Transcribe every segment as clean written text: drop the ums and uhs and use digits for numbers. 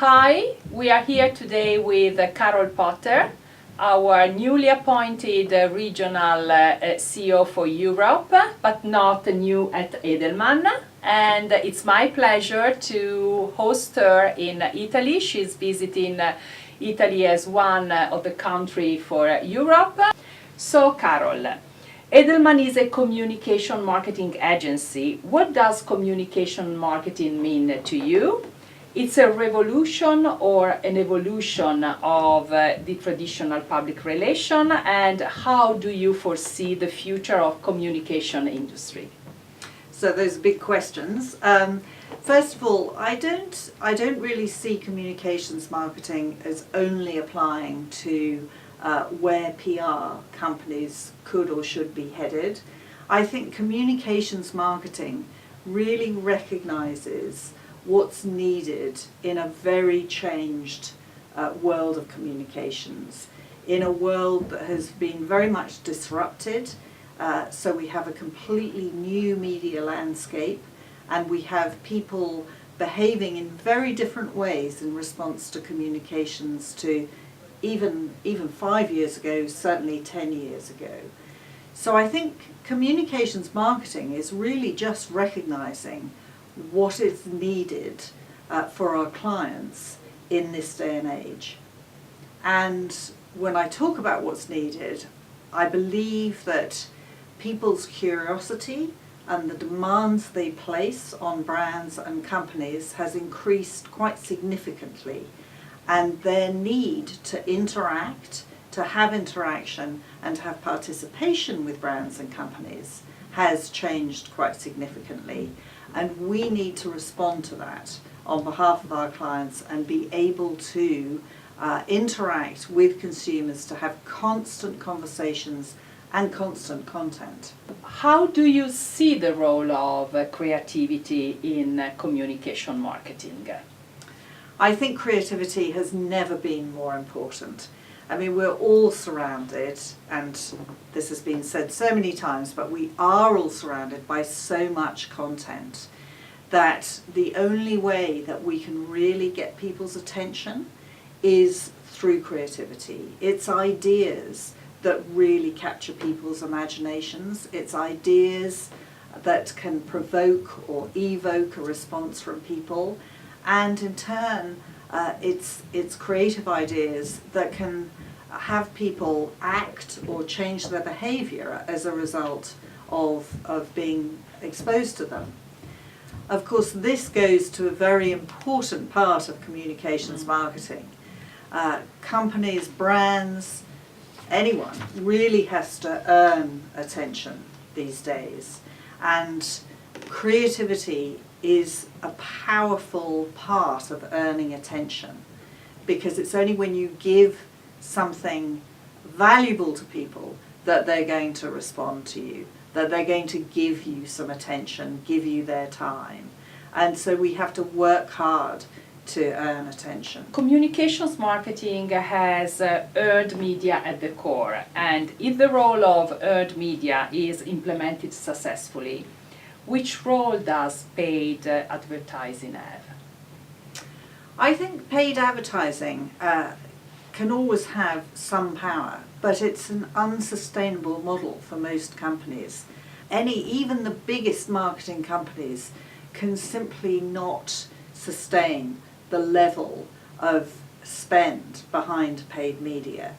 Hi, we are here today with Carol Potter, our newly appointed regional CEO for Europe, but not new at Edelman. And it's my pleasure to host her in Italy. She's visiting Italy as one of the country for Europe. So, Carol, Edelman is a communication marketing agency. What does communication marketing mean to you? It's a revolution or an evolution of the traditional public relation, and how do you foresee the future of communication industry? So those are big questions. First of all, I don't really see communications marketing as only applying to where PR companies could or should be headed. I think communications marketing really recognizes what's needed in a very changed world of communications, in a world that has been very much disrupted. So we have a completely new media landscape, and we have people behaving in very different ways in response to communications to even 5 years ago, certainly 10 years ago. So I think communications marketing is really just recognizing what is needed for our clients in this day and age. And when I talk about what's needed, I believe that people's curiosity and the demands they place on brands and companies has increased quite significantly, and their need to interact, to have interaction and to have participation with brands and companies has changed quite significantly. And we need to respond to that on behalf of our clients and be able to interact with consumers, to have constant conversations and constant content. How do you see the role of creativity in communication marketing? I think creativity has never been more important. I mean, we're all surrounded, and this has been said so many times, but we are all surrounded by so much content that the only way that we can really get people's attention is through creativity. It's ideas that really capture people's imaginations. It's ideas that can provoke or evoke a response from people, and in turn it's creative ideas that can have people act or change their behavior as a result of being exposed to them. Of course, this goes to a very important part of communications marketing. Companies, brands, anyone really has to earn attention these days, and creativity is a powerful part of earning attention, because it's only when you give something valuable to people that they're going to respond to you, that they're going to give you some attention, give you their time. And so we have to work hard to earn attention. Communications marketing has earned media at the core, and if the role of earned media is implemented successfully, which role does paid advertising have? I think paid advertising can always have some power, but it's an unsustainable model for most companies. Even the biggest marketing companies can simply not sustain the level of spend behind paid media.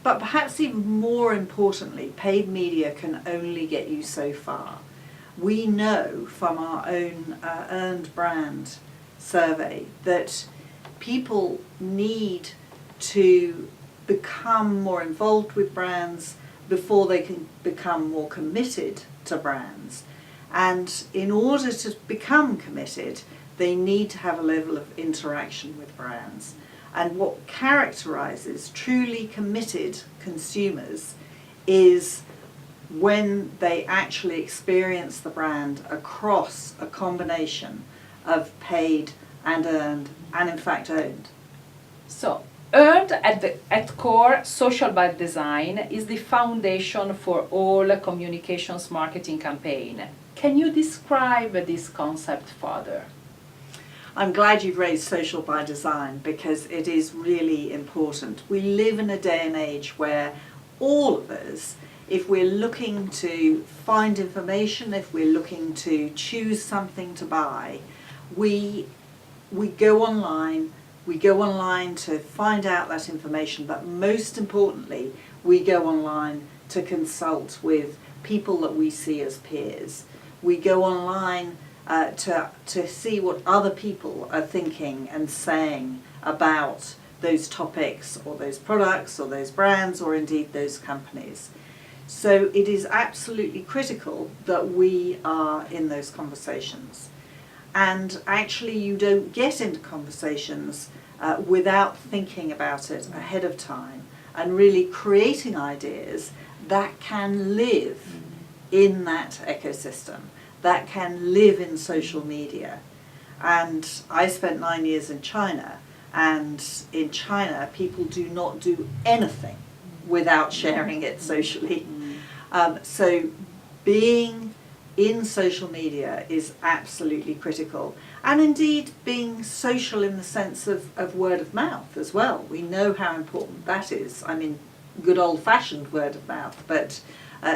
But perhaps even more importantly, paid media can only get you so far. We know from our own earned brand survey that people need to become more involved with brands before they can become more committed to brands. And in order to become committed, they need to have a level of interaction with brands. And what characterizes truly committed consumers is when they actually experience the brand across a combination of paid and earned, and in fact owned. So, earned at core, social by design is the foundation for all communications marketing campaign. Can you describe this concept further? I'm glad you've raised social by design, because it is really important. We live in a day and age where all of us, if we're looking to find information, if we're looking to choose something to buy, we go online. We go online to find out that information, but most importantly, we go online to consult with people that we see as peers. We go online to see what other people are thinking and saying about those topics or those products or those brands or indeed those companies. So it is absolutely critical that we are in those conversations. And actually you don't get into conversations without thinking about it ahead of time and really creating ideas that can live in that ecosystem, that can live in social media. And I spent 9 years in China, and in China people do not do anything without sharing it socially. So being in social media is absolutely critical, and indeed being social in the sense of word of mouth as well. We know how important that is. I mean, good old-fashioned word of mouth, but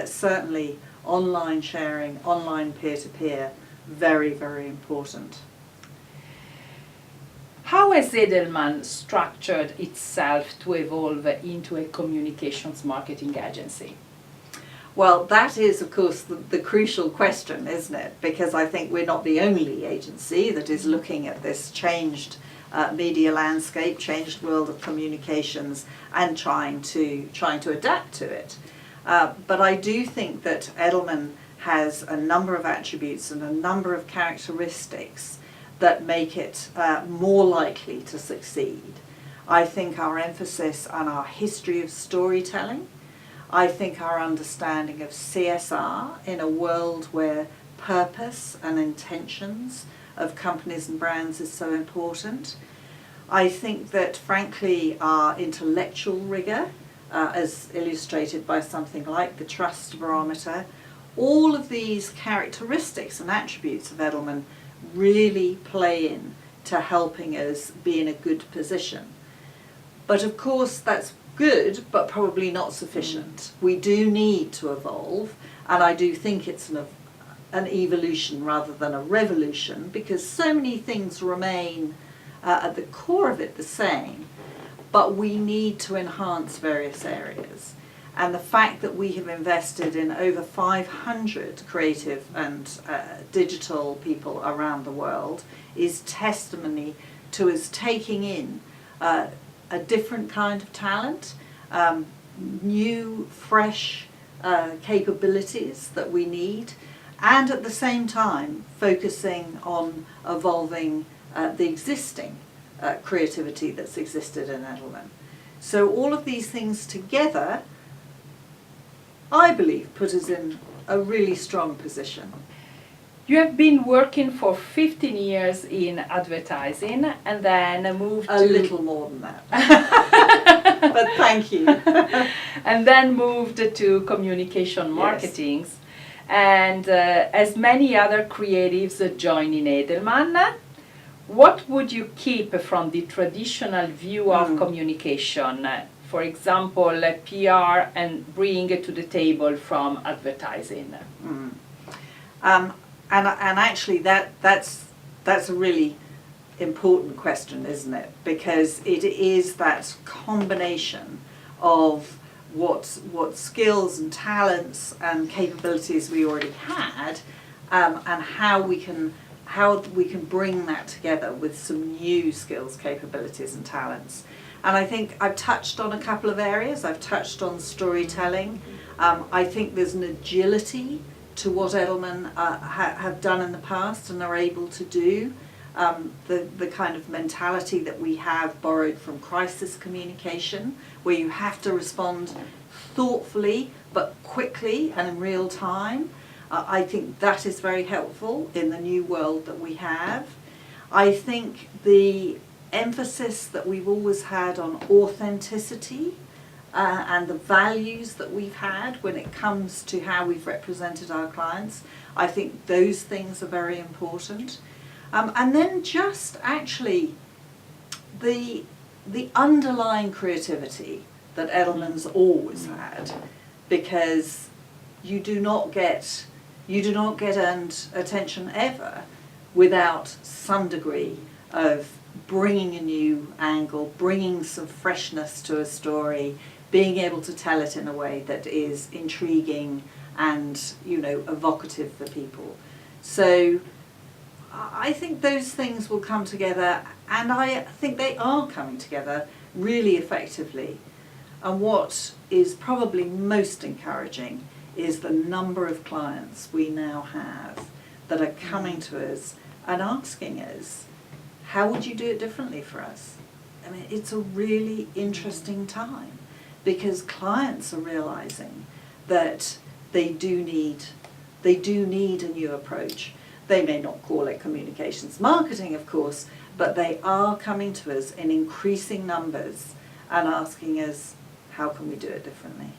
certainly online sharing, online peer-to-peer, very, very important. How has Edelman structured itself to evolve into a communications marketing agency? Well, that is, of course, the crucial question, isn't it? Because I think we're not the only agency that is looking at this changed media landscape, changed world of communications, and trying to adapt to it. But I do think that Edelman has a number of attributes and a number of characteristics that make it more likely to succeed. I think our emphasis on our history of storytelling, I think our understanding of CSR in a world where purpose and intentions of companies and brands is so important. I think that, frankly, our intellectual rigor, as illustrated by something like the Trust Barometer, all of these characteristics and attributes of Edelman really play in to helping us be in a good position. But of course that's good, but probably not sufficient. We do need to evolve, and I do think it's an evolution rather than a revolution, because so many things remain at the core of it the same, but we need to enhance various areas. And the fact that we have invested in over 500 creative and digital people around the world is testimony to us taking in a different kind of talent, new, fresh capabilities that we need, and at the same time focusing on evolving the existing creativity that's existed in Edelman. So all of these things together, I believe, put us in a really strong position. You have been working for 15 years in advertising and then moved a little more than that. But thank you. And then moved to communication marketing. Yes. And as many other creatives joining Edelman, what would you keep from the traditional view of communication? For example, PR, and bring it to the table from advertising. And actually, that's a really important question, isn't it? Because it is that combination of what skills and talents and capabilities we already had, and how we can bring that together with some new skills, capabilities, and talents. And I think I've touched on a couple of areas. I've touched on storytelling. I think there's an agility to what Edelman have done in the past and are able to do. The kind of mentality that we have borrowed from crisis communication, where you have to respond thoughtfully but quickly and in real time. I think that is very helpful in the new world that we have. I think the emphasis that we've always had on authenticity and the values that we've had when it comes to how we've represented our clients, I think those things are very important. And then just actually the underlying creativity that Edelman's always had, because you do not get earned attention ever without some degree of bringing a new angle, bringing some freshness to a story, being able to tell it in a way that is intriguing and, you know, evocative for people. So I think those things will come together, and I think they are coming together really effectively. And what is probably most encouraging is the number of clients we now have that are coming to us and asking us, how would you do it differently for us? I mean, it's a really interesting time, because clients are realizing that they do need a new approach. They may not call it communications marketing, of course, but they are coming to us in increasing numbers and asking us, how can we do it differently?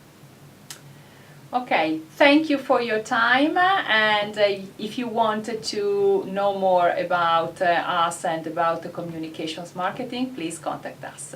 Okay, thank you for your time, and if you wanted to know more about us and about the communications marketing, please contact us.